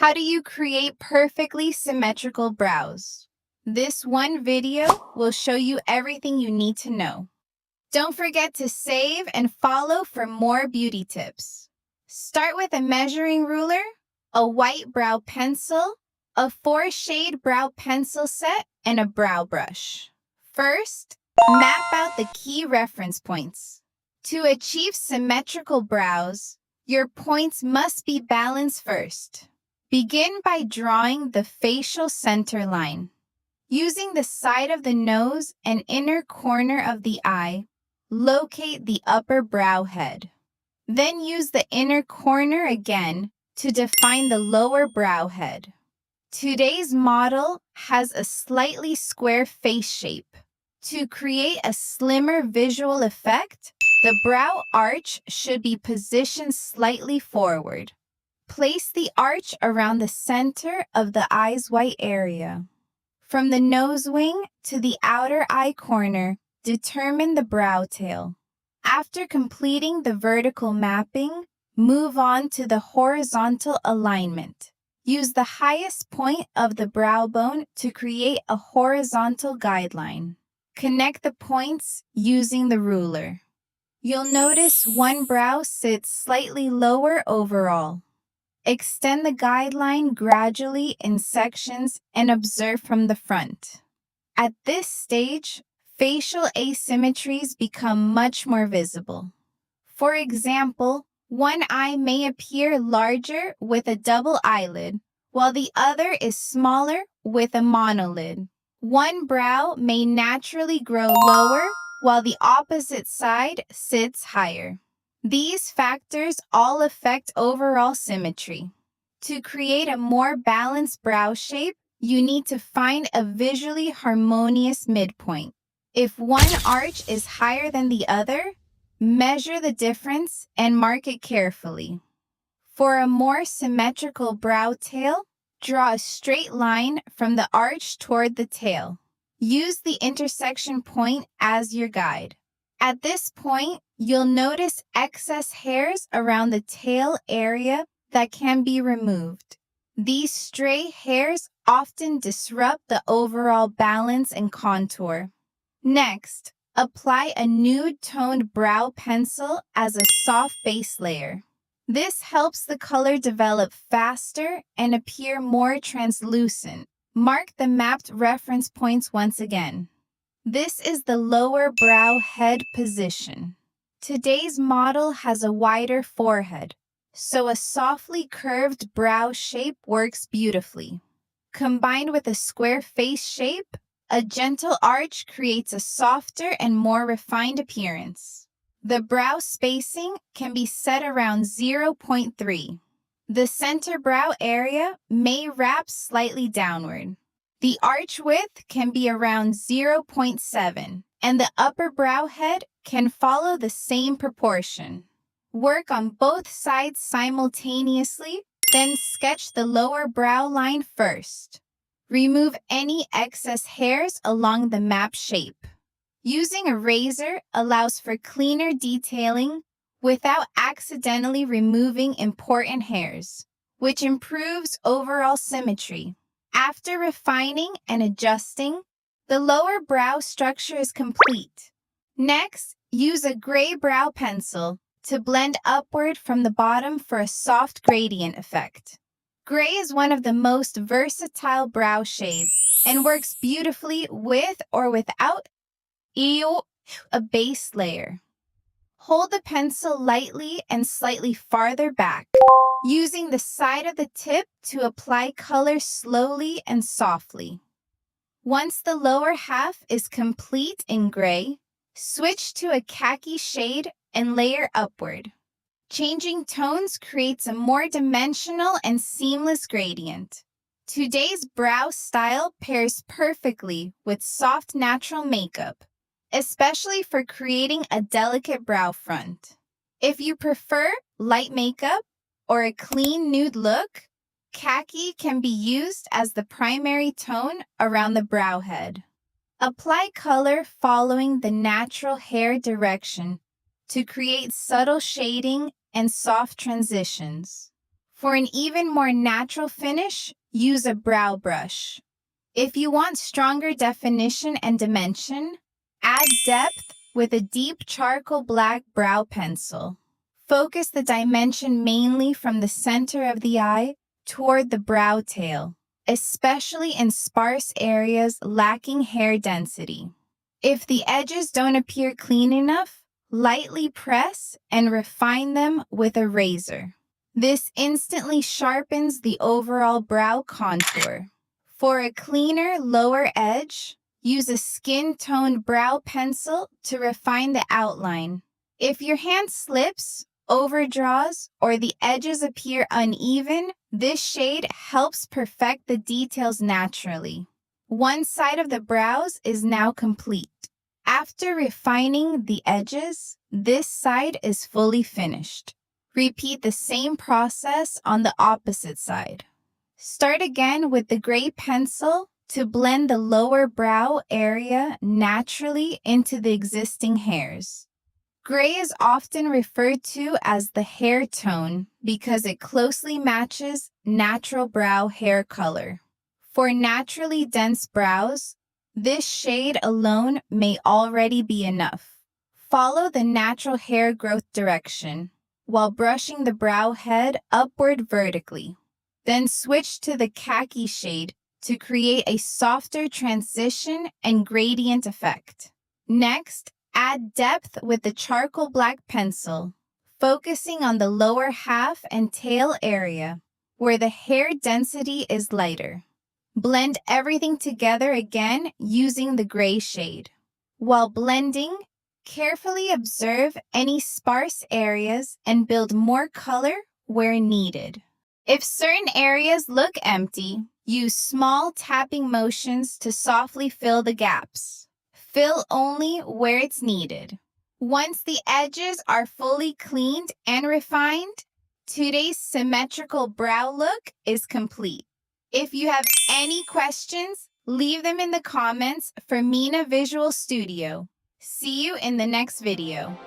How do you create perfectly symmetrical brows? This one video will show you everything you need to know. Don't forget to save and follow for more beauty tips. Start with a measuring ruler, a white brow pencil, a 4-shade brow pencil set, and a brow brush. First, map out the key reference points. To achieve symmetrical brows, your points must be balanced first. Begin by drawing the facial center line. Using the side of the nose and inner corner of the eye, locate the upper brow head. Then use the inner corner again to define the lower brow head. Today's model has a slightly square face shape. To create a slimmer visual effect, the brow arch should be positioned slightly forward. Place the arch around the center of the eye's white area. From the nose wing to the outer eye corner, determine the brow tail. After completing the vertical mapping, move on to the horizontal alignment. Use the highest point of the brow bone to create a horizontal guideline. Connect the points using the ruler. You'll notice one brow sits slightly lower overall. Extend the guideline gradually in sections and observe from the front. At this stage, facial asymmetries become much more visible. For example, one eye may appear larger with a double eyelid, while the other is smaller with a monolid. One brow may naturally grow lower, while the opposite side sits higher. These factors all affect overall symmetry. To create a more balanced brow shape, you need to find a visually harmonious midpoint. If one arch is higher than the other, measure the difference and mark it carefully. For a more symmetrical brow tail, draw a straight line from the arch toward the tail. Use the intersection point as your guide. At this point, you'll notice excess hairs around the tail area that can be removed. These stray hairs often disrupt the overall balance and contour. Next, apply a nude-toned brow pencil as a soft base layer. This helps the color develop faster and appear more translucent. Mark the mapped reference points once again. This is the lower brow head position. Today's model has a wider forehead, so a softly curved brow shape works beautifully. Combined with a square face shape, a gentle arch creates a softer and more refined appearance. The brow spacing can be set around 0.3. The center brow area may wrap slightly downward. The arch width can be around 0.7, and the upper brow head can follow the same proportion. Work on both sides simultaneously, then sketch the lower brow line first. Remove any excess hairs along the map shape. Using a razor allows for cleaner detailing without accidentally removing important hairs, which improves overall symmetry. After refining and adjusting, the lower brow structure is complete. Next, use a gray brow pencil to blend upward from the bottom for a soft gradient effect. Gray is one of the most versatile brow shades and works beautifully with or without a base layer. Hold the pencil lightly and slightly farther back, using the side of the tip to apply color slowly and softly. Once the lower half is complete in gray, switch to a khaki shade and layer upward. Changing tones creates a more dimensional and seamless gradient. Today's brow style pairs perfectly with soft natural makeup, especially for creating a delicate brow front. If you prefer light makeup or a clean nude look, khaki can be used as the primary tone around the brow head. Apply color following the natural hair direction to create subtle shading and soft transitions. For an even more natural finish, use a brow brush. If you want stronger definition and dimension, add depth with a deep charcoal black brow pencil. Focus the dimension mainly from the center of the eye toward the brow tail, especially in sparse areas lacking hair density. If the edges don't appear clean enough, lightly press and refine them with a razor. This instantly sharpens the overall brow contour. For a cleaner lower edge, use a skin-toned brow pencil to refine the outline. If your hand slips, overdraws, or the edges appear uneven, this shade helps perfect the details naturally. One side of the brows is now complete. After refining the edges, this side is fully finished. Repeat the same process on the opposite side. Start again with the gray pencil to blend the lower brow area naturally into the existing hairs. Gray is often referred to as the hair tone because it closely matches natural brow hair color. For naturally dense brows, this shade alone may already be enough. Follow the natural hair growth direction while brushing the brow head upward vertically. Then switch to the khaki shade to create a softer transition and gradient effect. Next, add depth with the charcoal black pencil, focusing on the lower half and tail area, where the hair density is lighter. Blend everything together again using the gray shade. While blending, carefully observe any sparse areas and build more color where needed. If certain areas look empty, use small tapping motions to softly fill the gaps. Fill only where it's needed. Once the edges are fully cleaned and refined, today's symmetrical brow look is complete. If you have any questions, leave them in the comments for Mina Visual Studio. See you in the next video.